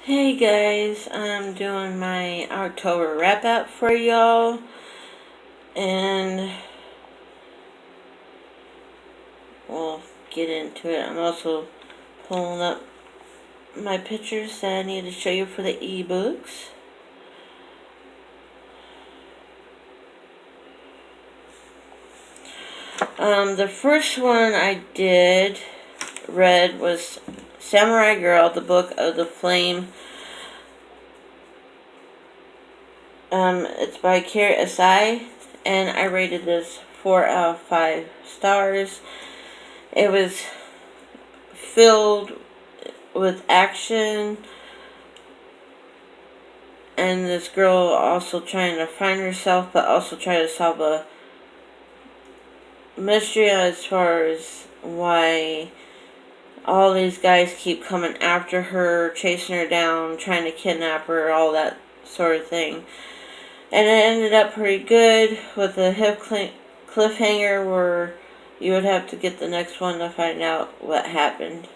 Hey guys, I'm doing my October wrap up for y'all, and we'll get into it. I'm also pulling up my pictures that I need to show you for the ebooks. The first one I read was Samurai Girl, the Book of the Flame. It's by Kira Asai, and I rated this 4 out of 5 stars. It was filled with action, and this girl also trying to find herself, but also try to solve a mystery as far as why all these guys keep coming after her, chasing her down, trying to kidnap her, all that sort of thing. And it ended up pretty good with a hip cliffhanger where you would have to get the next one to find out what happened.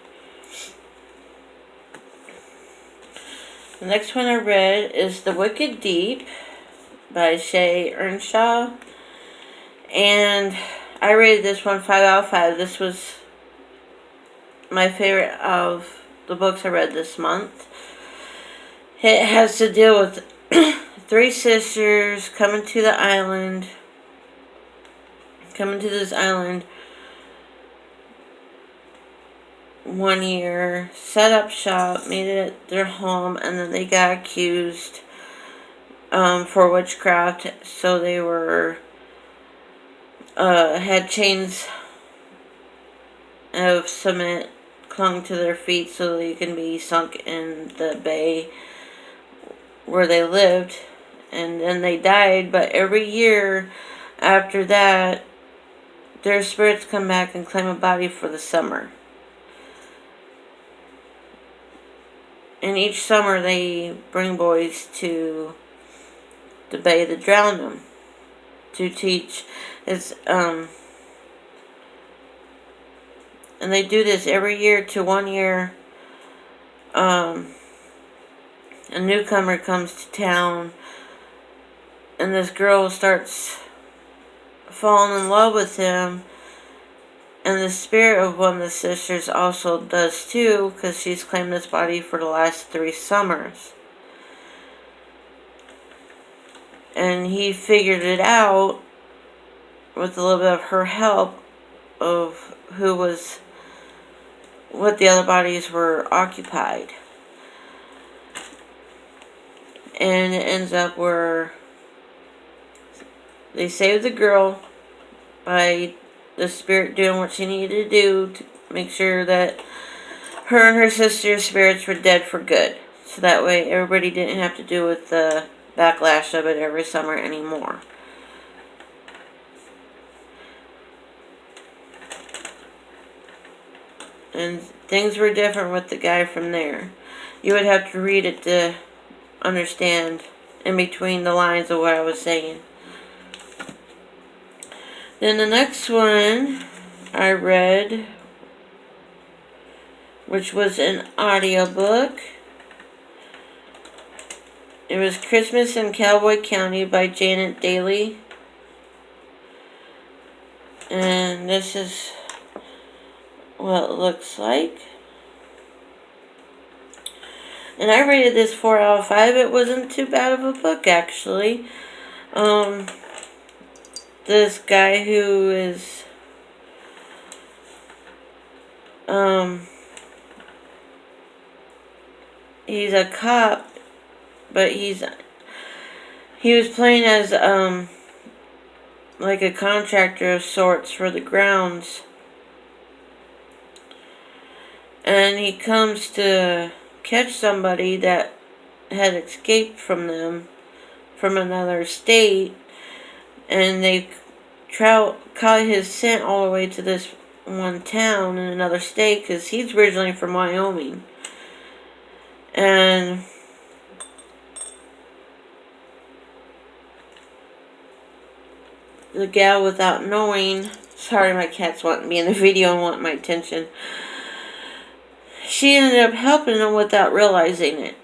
The next one I read is The Wicked Deep by Shay Earnshaw. And I rated this one 5 out of 5. This was my favorite of the books I read this month. It has to deal with 3 sisters coming to this island one year, set up shop, made it their home, and then they got accused for witchcraft. So they were had chains of cement clung to their feet so they can be sunk in the bay where they lived, and then they died. But every year after that, their spirits come back and claim a body for the summer. And each summer they bring boys to the bay to drown them, to teach. And they do this every year to 1 year. A newcomer comes to town, and this girl starts falling in love with him. And the spirit of one of the sisters also does too, because she's claimed this body for the last 3 summers. And he figured it out with a little bit of her help of what the other bodies were occupied. And it ends up where they save the girl by the spirit doing what she needed to do to make sure that her and her sister's spirits were dead for good. So that way everybody didn't have to deal with the backlash of it every summer anymore. And things were different with the guy from there. You would have to read it to understand in between the lines of what I was saying. Then the next one I read, which was an audiobook. It was Christmas in Cowboy County by Janet Daly. And this is what it looks like. And I rated this 4 out of 5. It wasn't too bad of a book, actually. This guy who is he's a cop, but he was playing as like a contractor of sorts for the grounds. And he comes to catch somebody that had escaped from them from another state, and they caught his scent all the way to this one town in another state, because he's originally from Wyoming. And the gal, without knowing, sorry, my cat's wanting to be in the video and want my attention, she ended up helping him without realizing it.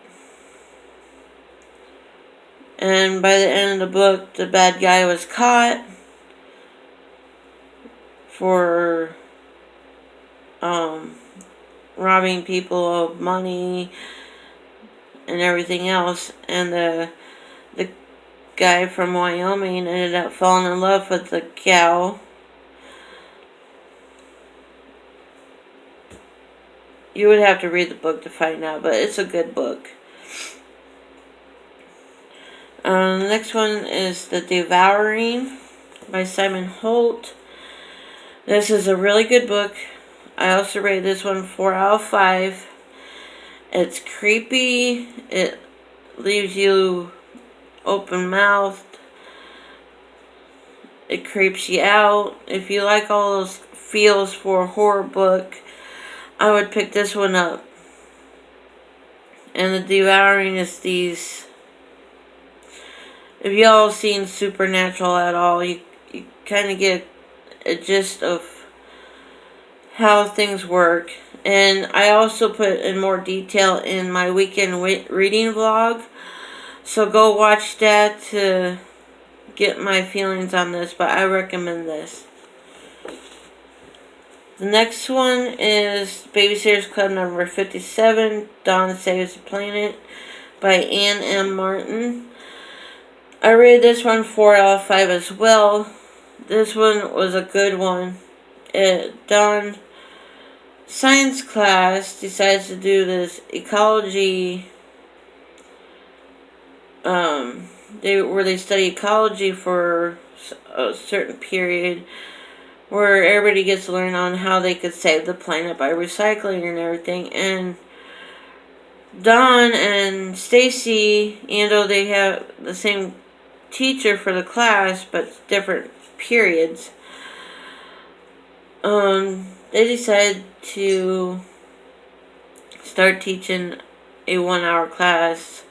And by the end of the book, the bad guy was caught for robbing people of money and everything else. And the guy from Wyoming ended up falling in love with the gal. You would have to read the book to find out, but it's a good book. The next one is The Devouring by Simon Holt. This is a really good book. I also rate this one 4 out of 5. It's creepy. It leaves you open-mouthed. It creeps you out. If you like all those feels for a horror book, I would pick this one up. And The Devouring is these... If y'all seen Supernatural at all, you kind of get a gist of how things work. And I also put in more detail in my weekend reading vlog. So go watch that to get my feelings on this, but I recommend this. The next one is Babysitters Club number 57, Dawn Saves the Planet by Anne M. Martin. I rated this one 4 out of 5 as well. This one was a good one. Dawn science class decides to do this ecology, where they study ecology for a certain period, where everybody gets to learn on how they could save the planet by recycling and everything. And Dawn and Stacy, even though they have the same teacher for the class but different periods, they decided to start teaching a 1-hour class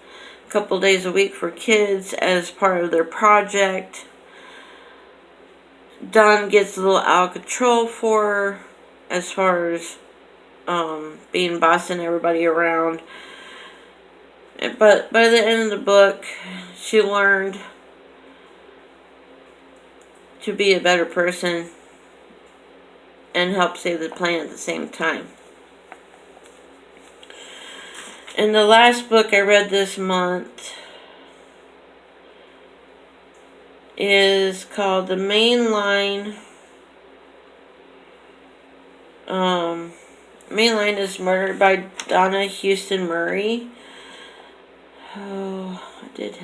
a couple days a week for kids as part of their project. Dawn gets a little out of control for her as far as being bossing everybody around. But by the end of the book, she learned to be a better person and help save the planet at the same time. And the last book I read this month is called The Main Line. Main Line is Murdered by Donna Houston Murray. Oh, I did.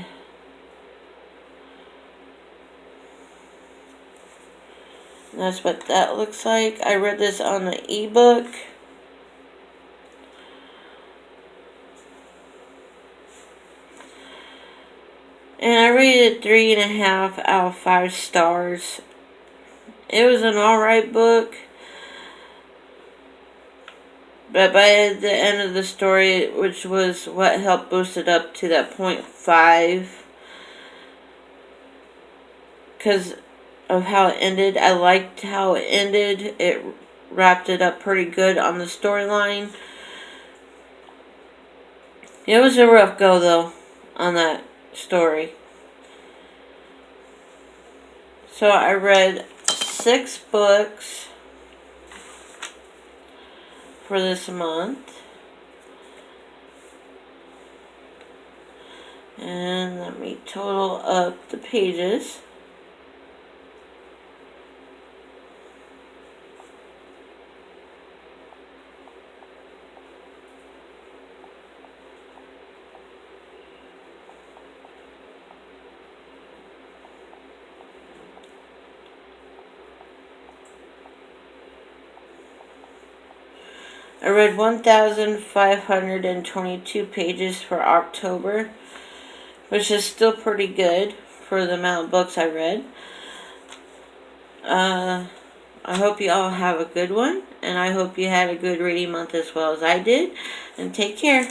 That's what that looks like. I read this on the ebook. And I rated it 3.5 out of 5 stars. It was an alright book. But by the end of the story, which was what helped boost it up to that 0.5, because of how it ended, I liked how it ended. It wrapped it up pretty good on the storyline. It was a rough go, though, on that story. So I read 6 books for this month. And let me total up the pages. I read 1,522 pages for October, which is still pretty good for the amount of books I read. I hope you all have a good one, and I hope you had a good reading month as well as I did, and take care.